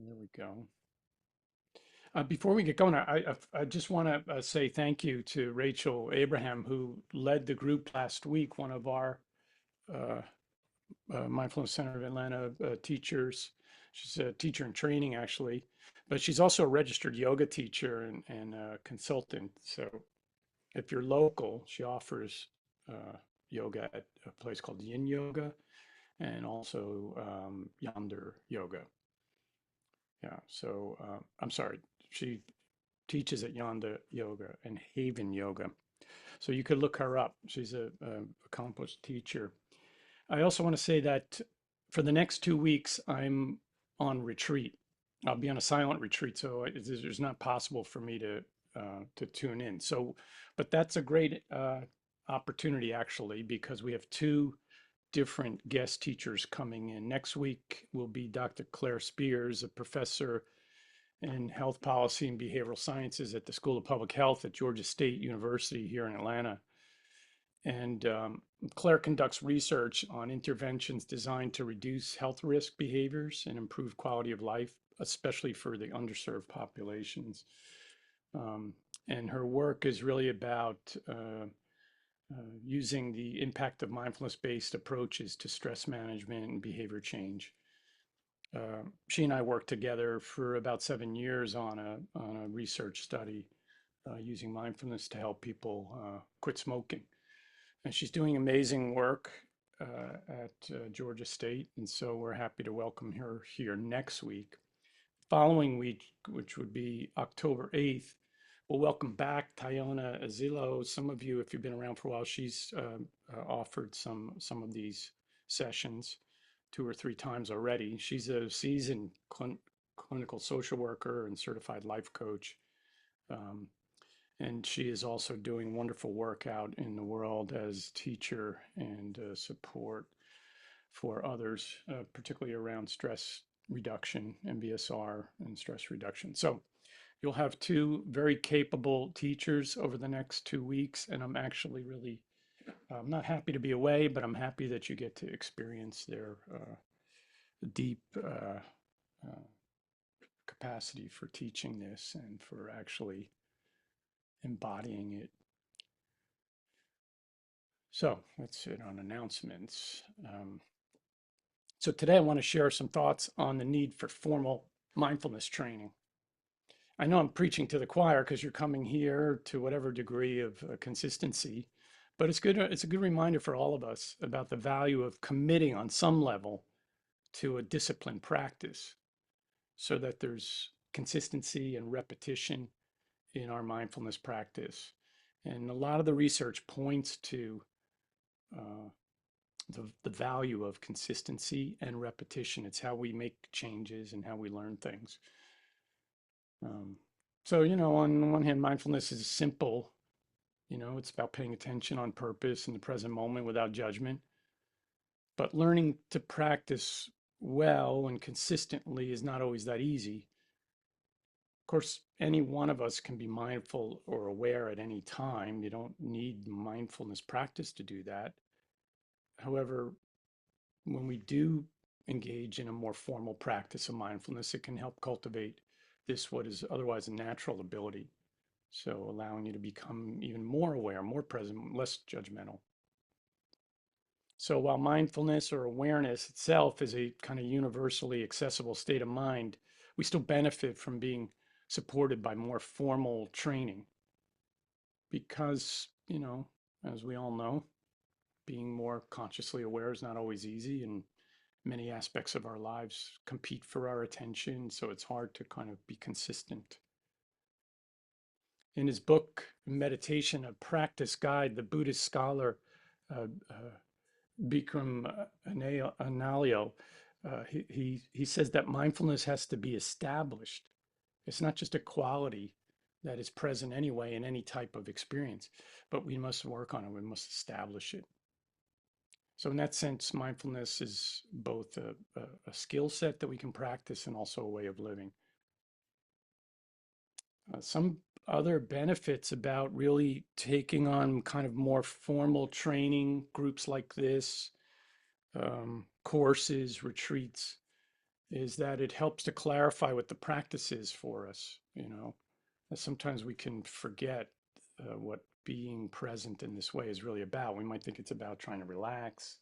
There we go. Before we get going, I just want to say thank you to Rachel Abraham, who led the group last week, one of our uh, Mindfulness Center of Atlanta teachers. She's a teacher in training, actually, but she's also a registered yoga teacher and consultant. So if you're local, she offers yoga at a place called Yin Yoga and also Yonder Yoga. Yeah, so I'm sorry, she teaches at Yonder Yoga and Haven Yoga. So you could look her up. She's a accomplished teacher. I also want to say that for the next 2 weeks, I'm on retreat. I'll be on a silent retreat, so it's not possible for me to tune in. So, but that's a great opportunity actually, because we have two different guest teachers coming in. Next week will be Dr. Claire Spears, a professor in health policy and behavioral sciences at the School of Public Health at Georgia State University here in Atlanta. And Claire conducts research on interventions designed to reduce health risk behaviors and improve quality of life, especially for the underserved populations. Um, and her work is really about using the impact of mindfulness-based approaches to stress management and behavior change. She and I worked together for about 7 years on a research study using mindfulness to help people quit smoking. And she's doing amazing work at Georgia State, and so we're happy to welcome her here next week. Following week, which would be October 8th, we'll welcome back Tayona Azilo. Some of you, if you've been around for a while, she's offered some of these sessions 2 or 3 times already. She's a seasoned clinical social worker and certified life coach. Um, and she is also doing wonderful work out in the world as teacher and support for others, particularly around stress reduction, MBSR, and stress reduction. So you'll have two very capable teachers over the next 2 weeks, and I'm actually really, I'm not happy to be away, but I'm happy that you get to experience their deep capacity for teaching this and for actually embodying it. So that's it on announcements. So today I want to share some thoughts on the need for formal mindfulness training. I know I'm preaching to the choir because you're coming here to whatever degree of consistency, but it's good. It's a good reminder for all of us about the value of committing on some level to a disciplined practice so that there's consistency and repetition in our mindfulness practice. And a lot of the research points to uh, the value of consistency and repetition. It's how we make changes and how we learn things. Um, so, on the one hand, mindfulness is simple. It's about paying attention on purpose in the present moment without judgment. But learning to practice well and consistently is not always that easy. Of course, any one of us can be mindful or aware at any time. You don't need mindfulness practice to do that. However, when we do engage in a more formal practice of mindfulness, it can help cultivate this, what is otherwise a natural ability. So allowing you to become even more aware, more present, less judgmental. So while mindfulness or awareness itself is a kind of universally accessible state of mind, we still benefit from being supported by more formal training because, as we all know, being more consciously aware is not always easy, and many aspects of our lives compete for our attention, so it's hard to kind of be consistent. In his book, Meditation, a Practice Guide, the Buddhist scholar Bikram Analayo, he says that mindfulness has to be established. It's not just a quality that is present anyway in any type of experience, but we must work on it. We must establish it. So in that sense, mindfulness is both a skill set that we can practice and also a way of living. Some other benefits about really taking on kind of more formal training, groups like this, courses, retreats. is that it helps to clarify what the practice is for us, you know. Sometimes we can forget what being present in this way is really about. We might think it's about trying to relax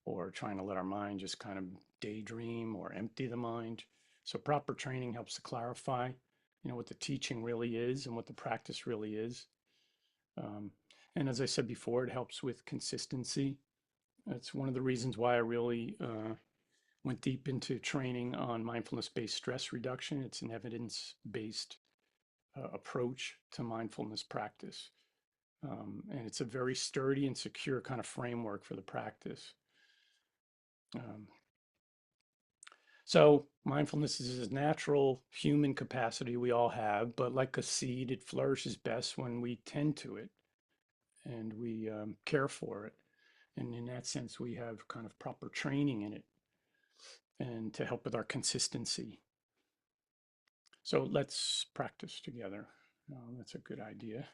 or trying to let our mind just kind of daydream or empty the mind. So proper training helps to clarify, you know, what the teaching really is and what the practice really is. Um, and as I said before, it helps with consistency. That's one of the reasons why I really went deep into training on mindfulness-based stress reduction. It's an evidence-based approach to mindfulness practice. And it's a very sturdy and secure kind of framework for the practice. Um, so mindfulness is a natural human capacity we all have, but like a seed, it flourishes best when we tend to it and we care for it. And in that sense, we have kind of proper training in it and to help with our consistency. So let's practice together. That's a good idea.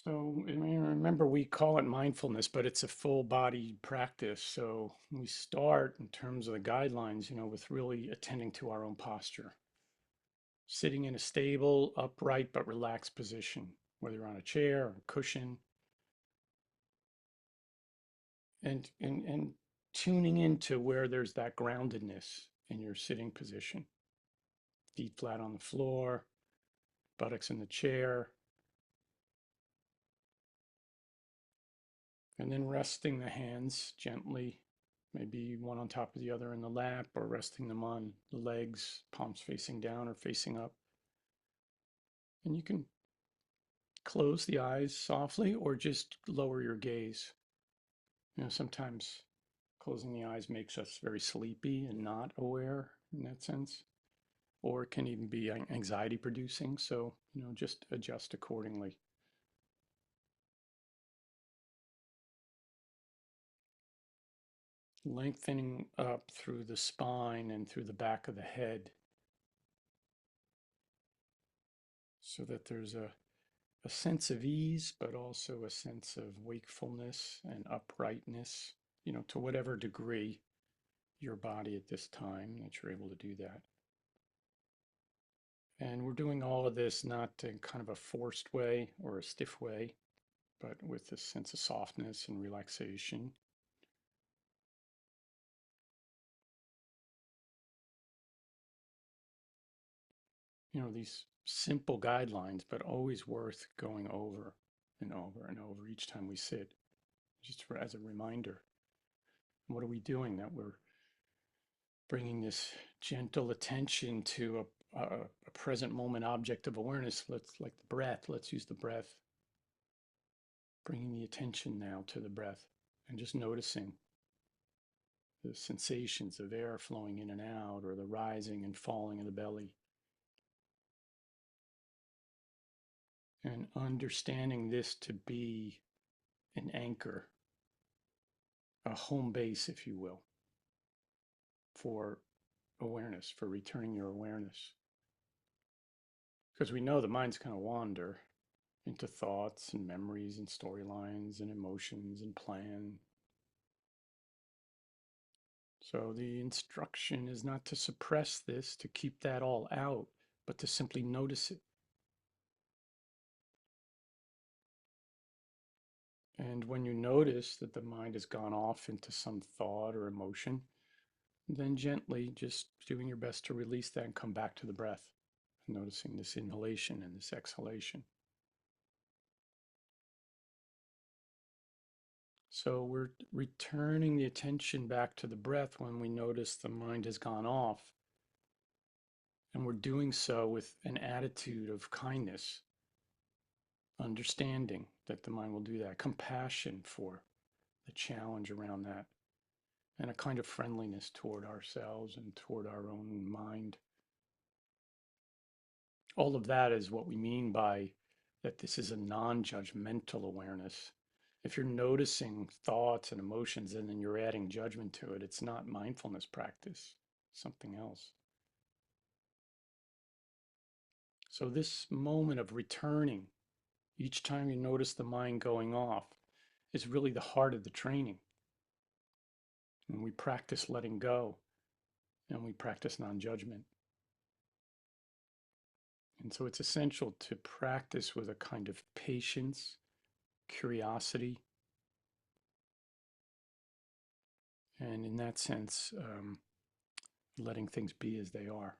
So I mean, remember, we call it mindfulness, but it's a full body practice. So we start in terms of the guidelines, you know, with really attending to our own posture, sitting in a stable, upright, but relaxed position, whether you're on a chair or a cushion, and tuning into where there's that groundedness in your sitting position, feet flat on the floor, buttocks in the chair, and then resting the hands gently, maybe one on top of the other in the lap, or resting them on the legs, palms facing down or facing up. And you can close the eyes softly or just lower your gaze. You know, sometimes closing the eyes makes us very sleepy and not aware in that sense, or it can even be anxiety producing. So, you know, just adjust accordingly. Lengthening up through the spine and through the back of the head so that there's a sense of ease, but also a sense of wakefulness and uprightness, you know, to whatever degree your body at this time that you're able to do that. And we're doing all of this not in kind of a forced way or a stiff way, but with a sense of softness and relaxation. You know, these simple guidelines, but always worth going over and over and over each time we sit, just for, as a reminder. What are we doing that we're bringing this gentle attention to a present moment object of awareness? Let's, like the breath, let's use the breath. Bringing the attention now to the breath and just noticing the sensations of air flowing in and out, or the rising and falling of the belly. And understanding this to be an anchor, a home base, if you will, for awareness, for returning your awareness. Because we know the mind's going to wander into thoughts and memories and storylines and emotions and plan. So the instruction is not to suppress this, to keep that all out, but to simply notice it. And when you notice that the mind has gone off into some thought or emotion, then gently just doing your best to release that and come back to the breath, noticing this inhalation and this exhalation. So we're returning the attention back to the breath when we notice the mind has gone off. And we're doing so with an attitude of kindness, understanding that the mind will do that, compassion for the challenge around that, and a kind of friendliness toward ourselves and toward our own mind. All of that is what we mean by that this is a non-judgmental awareness. If you're noticing thoughts and emotions and then you're adding judgment to it, it's not mindfulness practice, something else. So this moment of returning, each time you notice the mind going off, is really the heart of the training. And we practice letting go and we practice non-judgment. And so it's essential to practice with a kind of patience, curiosity, and in that sense, letting things be as they are.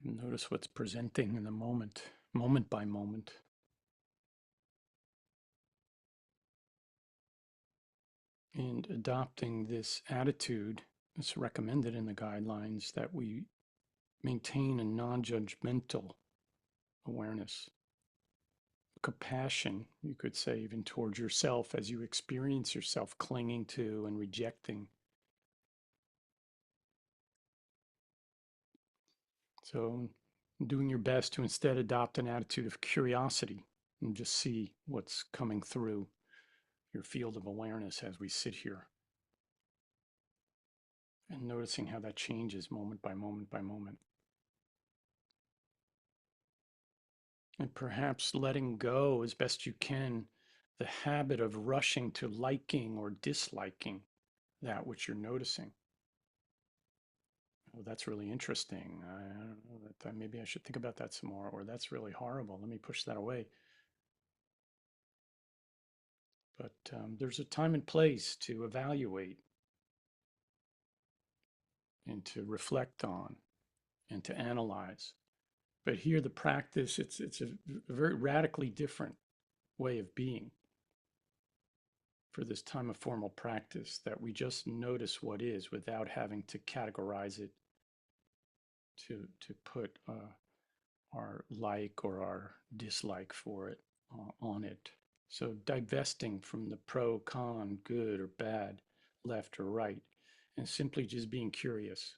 Notice what's presenting in the moment, moment by moment. And adopting this attitude, it's recommended in the guidelines that we maintain a non-judgmental awareness, compassion, you could say, even towards yourself as you experience yourself clinging to and rejecting. So, doing your best to instead adopt an attitude of curiosity and just see what's coming through your field of awareness as we sit here, and noticing how that changes moment by moment by moment. And perhaps letting go as best you can the habit of rushing to liking or disliking that which you're noticing. Oh, that's really interesting. I don't know that maybe I should think about that some more, or that's really horrible. Let me push that away. But there's a time and place to evaluate and to reflect on and to analyze. But here, the practice, it's a very radically different way of being for this time of formal practice, that we just notice what is without having to categorize it, to put our like or our dislike for it on it. So divesting from the pro, con, good or bad, left or right, and simply just being curious.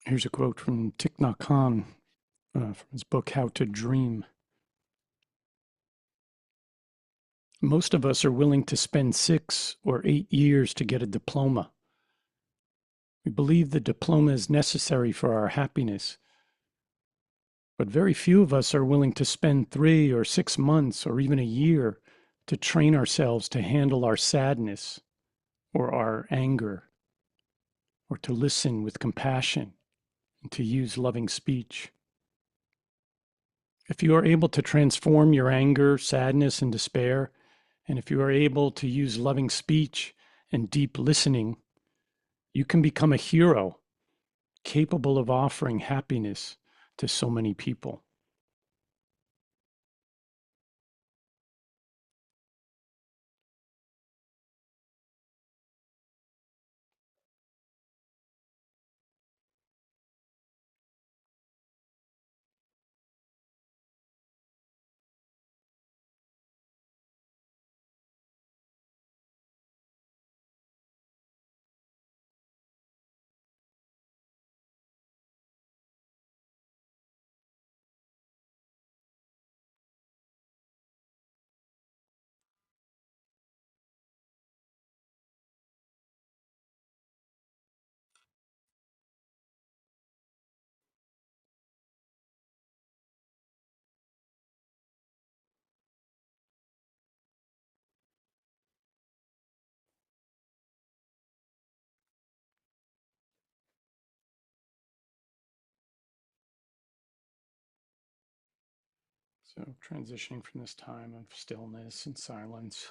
Here's a quote from Thich Nhat Hanh from his book, How to Dream. Most of us are willing to spend 6 or 8 years to get a diploma. We believe the diploma is necessary for our happiness. But very few of us are willing to spend 3 or 6 months or even a year to train ourselves to handle our sadness or our anger, or to listen with compassion and to use loving speech. If you are able to transform your anger, sadness, and despair, and if you are able to use loving speech and deep listening, you can become a hero capable of offering happiness to so many people. So, transitioning from this time of stillness and silence,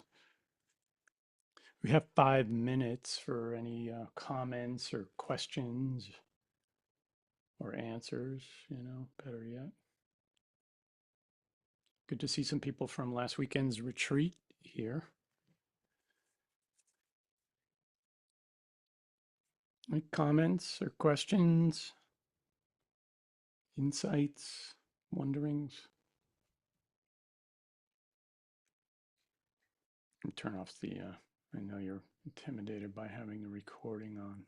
we have 5 minutes for any comments or questions or answers, better yet. Good to see some people from last weekend's retreat here. Any comments or questions, insights, wonderings? Turn off the, I know you're intimidated by having the recording on.